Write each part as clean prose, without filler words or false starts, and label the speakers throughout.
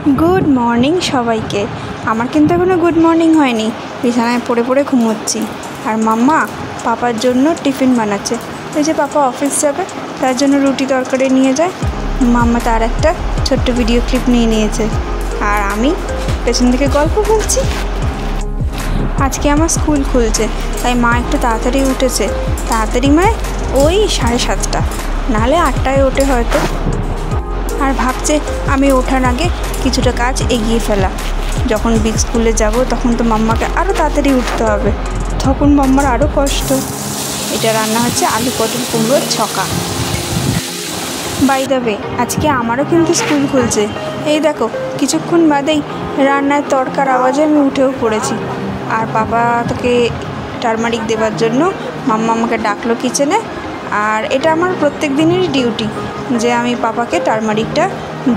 Speaker 1: Good morning সবাইকে। আমার কিন্তু এখনও গুড মর্নিং হয়নি, বিছানায় পড়ে পড়ে ঘুমোচ্ছি। আর মাম্মা পাপার জন্য টিফিন বানাচ্ছে। ওই যে পাপা অফিস যাবে, তার জন্য রুটি তরকারি নিয়ে যায়। মাম্মা তার একটা ছোট্ট ভিডিও ক্লিপ নিয়ে নিয়েছে, আর আমি পেছন থেকে গল্প বলছি। আজকে আমার স্কুল খুলছে, তাই মা একটু তাড়াতাড়ি উঠেছে। তাড়াতাড়ি মানে ওই 7:30, নাহলে 8টায় ওঠে হয়তো। আর ভাবছে আমি ওঠার আগে কিছুটা কাজ এগিয়ে ফেলা। যখন বিগ স্কুলে যাব তখন তো মাম্মাকে আরও তাড়াতাড়ি উঠতে হবে, তখন মাম্মার আরও কষ্ট। এটা রান্না হচ্ছে আলু পটল কুমড়োর ছকা। বাই দ্য ওয়ে, আজকে আমারও কিন্তু স্কুল খুলছে। এই দেখো, কিছুক্ষণ বাদেই রান্নার তড়কার আওয়াজে আমি উঠেও পড়েছি। আর পাপা তাকে টারমারিক দেওয়ার জন্য মাম্মা আমাকে ডাকলো কিচেনে। আর এটা আমার প্রত্যেক দিনেরই ডিউটি যে আমি পাপাকে টারমারিকটা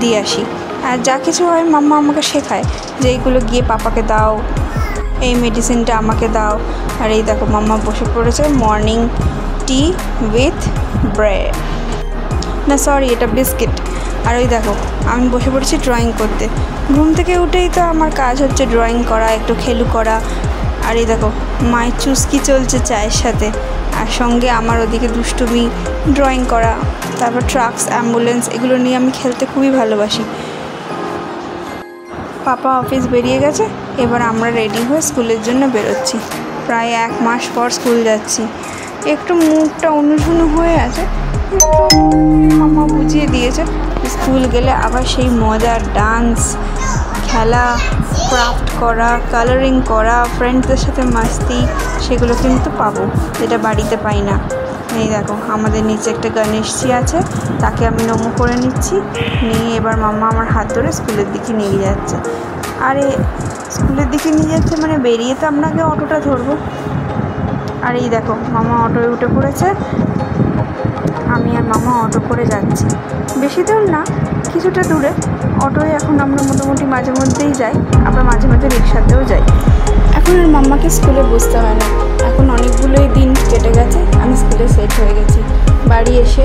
Speaker 1: দিয়ে আসি। আর যা কিছু হয় মাম্মা আমাকে শেখায় যে এইগুলো গিয়ে পাপাকে দাও, এই মেডিসিনটা আমাকে দাও। আর এই দেখো মাম্মা বসে পড়েছে মর্নিং টি উইথ ব্রেড, না সরি এটা বিস্কিট। আর ওই দেখো আমি বসে পড়েছি ড্রয়িং করতে। ঘুম থেকে উঠেই তো আমার কাজ হচ্ছে ড্রয়িং করা, একটু খেলু করা। আর এই দেখো মায়ের চুস্কি চলছে চায়ের সাথে, আর সঙ্গে আমার ওদিকে দুষ্টুমি ড্রয়িং করা। তারপর ট্রাকস, অ্যাম্বুলেন্স, এগুলো নিয়ে আমি খেলতে খুবই ভালোবাসি। পাপা অফিস বেরিয়ে গেছে, এবার আমরা রেডি হয়ে স্কুলের জন্য বেরোচ্ছি। প্রায় 1 মাস পর স্কুল যাচ্ছি। একটু মুখটা অনুশূন্য হয়ে আছে, মামা বুঝিয়ে দিয়েছে স্কুল গেলে আবার সেই মজার ডান্স, খেলা, ক্রাফট করা, কালারিং করা, ফ্রেন্ডসদের সাথে মাস্তি, সেগুলো কিন্তু পাবো, যেটা বাড়িতে পাই না। এই দেখো আমাদের নিচে একটা গণেশজি আছে, তাকে আমি নমো করে নিচ্ছি। নিয়ে এবার মাম্মা আমার হাত ধরে স্কুলের দিকে নিয়ে যাচ্ছে। আরে স্কুলের দিকে নিয়ে যাচ্ছে মানে বেরিয়ে তো আপনাকে অটোটা ধরবো। আর এই দেখো মামা অটোয় উঠে পড়েছে, আমি আর মামা অটো করে যাচ্ছি। বেশি দূর না, কিছুটা দূরে। অটোয় এখন আমরা মোটামুটি মাঝে মধ্যেই যাই, আবার মাঝে মাঝে রিক্সাতেও যাই। এখন আর মাম্মাকে স্কুলে বসতে হয় না, এখন অনেকগুলোই দিন কেটে গেছে, আমি স্কুলে সেট হয়ে গেছি। বাড়ি এসে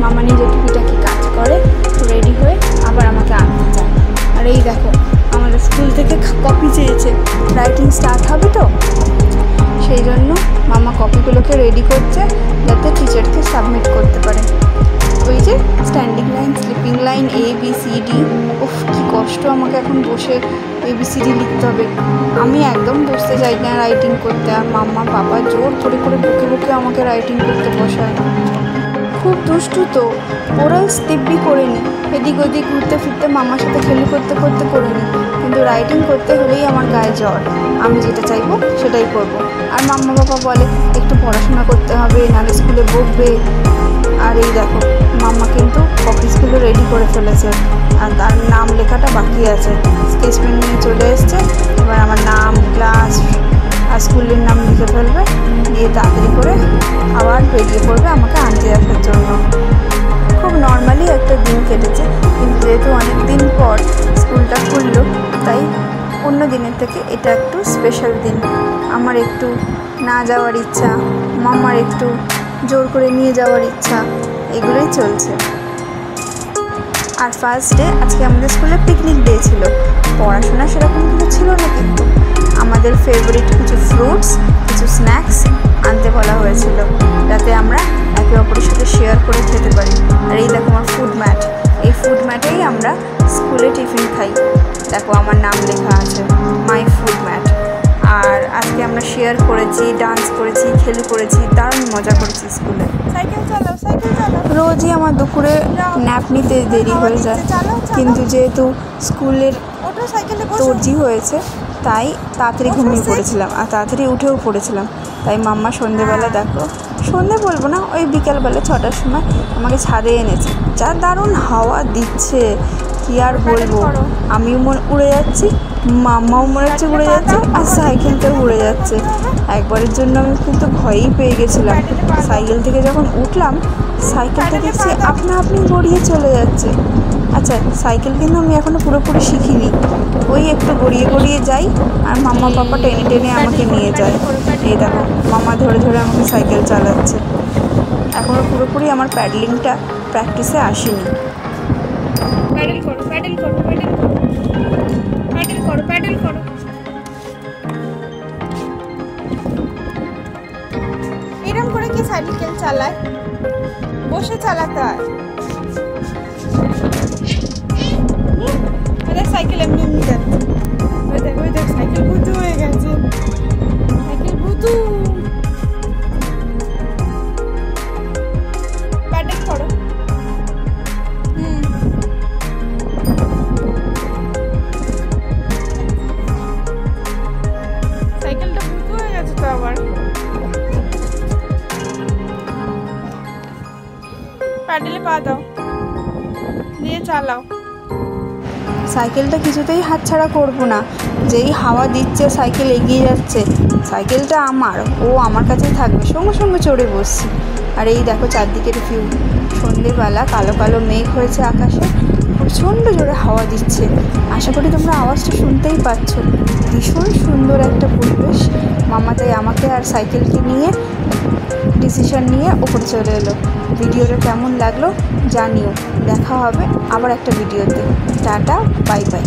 Speaker 1: মামা নিজে টুকিটাকি কাজ করে, রেডি হয়ে আবার আমাকে আনতে চায়। আর এই দেখো আমাদের স্কুল থেকে কপি চেয়েছে, রাইটিং স্টার্ট হবে তো, সেই জন্য মামা কপিগুলোকে রেডি করছে যাতে টিচারকে সাবমিট করতে পারে। ওই যে standing line, sleeping line, ABCD। উফ কি কষ্ট আমাকে এখন বসে ABCD লিখতে হবে। আমি একদম বসতে চাই না রাইটিং করতে, আর মাম্মা পাপা জোর করে করে বকে বকে আমাকে রাইটিং করতে বসায়। খুব দুষ্টু তো, ওরাই স্টিপি করে নি, এদিক ওদিক ঘুরতে ফিরতে মামার সাথে খেলু করতে করতে করে নি। কিন্তু রাইটিং করতে হলেই আমার গায়ে জ্বর, আমি যেটা চাইবো সেটাই করব। আর মাম্মা বাবা বলে একটু পড়াশোনা করতে হবে, নাহলে স্কুলে বকবে। আর এই দেখো মাম্মা কিন্তু কপিসগুলো রেডি করে ফেলেছে, আর তার নাম লেখাটা বাকি আছে। স্কেচ পেন নিয়ে চলে এসছে, এবার আমার নাম, ক্লাস আর স্কুলের নাম লিখে ফেলবে, দিয়ে তাড়াতাড়ি করে আবার বেরিয়ে পড়বে আমাকে আনতে আসার জন্য। খুব নর্মালি একটা দিন কেটেছে, কিন্তু যেহেতু অনেক দিন পর স্কুলটা খুললো, তাই অন্য দিনের থেকে এটা একটু স্পেশাল দিন। আমার একটু না যাওয়ার ইচ্ছা, মাম্মার একটু জোর করে নিয়ে যাওয়ার ইচ্ছা, এগুলোই চলছে। আর ফার্স্ট ডে আজকে আমাদের স্কুলে পিকনিক ডে ছিল। পড়াশোনা সেরকম কিছু ছিল না, কিন্তু আমাদের ফেভারিট কিছু ফ্রুটস, কিছু স্ন্যাক্স আনতে বলা হয়েছিল, যাতে আমরা একে অপরের সাথে শেয়ার করে খেতে পারি। আর এই দেখো আমার ফুড ম্যাট, এই ফুড ম্যাটেই আমরা স্কুলে টিফিন খাই। দেখো আমার নাম লেখা আছে, মাই ফুড ম্যাট। আর আজকে আমরা শেয়ার করেছি, ডান্স করেছি, খেলু করেছি, দারুণ মজা করেছি স্কুলে। সাইকেল চালাও, সাইকেল চালাও। রোজই আমার দুপুরে ন্যাপ নিতে দেরি হয়ে যায়, কিন্তু যেহেতু স্কুলের তর্জি হয়েছে তাই তাড়াতাড়ি ঘুমিয়ে পড়েছিলাম, আর তাড়াতাড়ি উঠেও পড়েছিলাম। তাই মাম্মা সন্ধেবেলা, দেখো সন্ধে বলবো না, ওই বিকেলবেলা 6টার সময় আমাকে ছাদে এনেছে। যা দারুণ হাওয়া দিচ্ছে, কি আর বলবো। আমিও উড়ে যাচ্ছি, মাম্মাও মনে হচ্ছে উড়ে যাচ্ছে, আর সাইকেলটাও উড়ে যাচ্ছে। একবারের জন্য আমি কিন্তু ভয়ই পেয়ে গেছিলাম। সাইকেল থেকে যখন উঠলাম, সাইকেলটা দেখছি আপনা আপনি গড়িয়ে চলে যাচ্ছে। আচ্ছা, সাইকেল কিন্তু আমি এখনও পুরোপুরি শিখিনি, ওই একটু গড়িয়ে গড়িয়ে যাই, আর মাম্মা পাপা টেনে টেনে আমাকে নিয়ে যায়। এই দেখো মামা ধরে ধরে আমাকে সাইকেল চালাচ্ছে। এখনও পুরোপুরি আমার প্যাডলিংটা প্র্যাকটিসে আসেনি। প্যাডেল করো, প্যাডেল করো, প্যাডেল করো। চালায়, বসে চালাতে হয়। সাইকেল এমনি এমনি যাচ্ছে, ওই দেখ সাইকেল ভুতু হয়ে গেছে, সাইকেল ভুতু। প্যাডেল করো। সাইকেলটা ভুতু হয়ে গেছে তো আবার। প্যাডেলে পা দাও, দিয়ে চালাও। সাইকেলটা কিছুতেই হাতছাড়া করবো না, যেই হাওয়া দিচ্ছে সাইকেল এগিয়ে যাচ্ছে। সাইকেলটা আমার, ও আমার কাছেই থাকবে, সঙ্গে সঙ্গে চড়ে বসছি। আর এই দেখো চারদিকের ভিউ, সন্ধেবেলা কালো কালো মেঘ হয়েছে আকাশে, প্রচণ্ড জোরে হাওয়া দিচ্ছে। আশা করি তোমরা আওয়াজটা শুনতেই পাচ্ছ। ভীষণ সুন্দর একটা পরিবেশ। মামা তাই আমাকে আর সাইকেলকে নিয়ে ডিসিশন নিয়ে ওপরে চলে এলো। ভিডিওটা কেমন লাগলো জানিও, দেখা হবে আবার একটা ভিডিওতে। Tata, bye bye.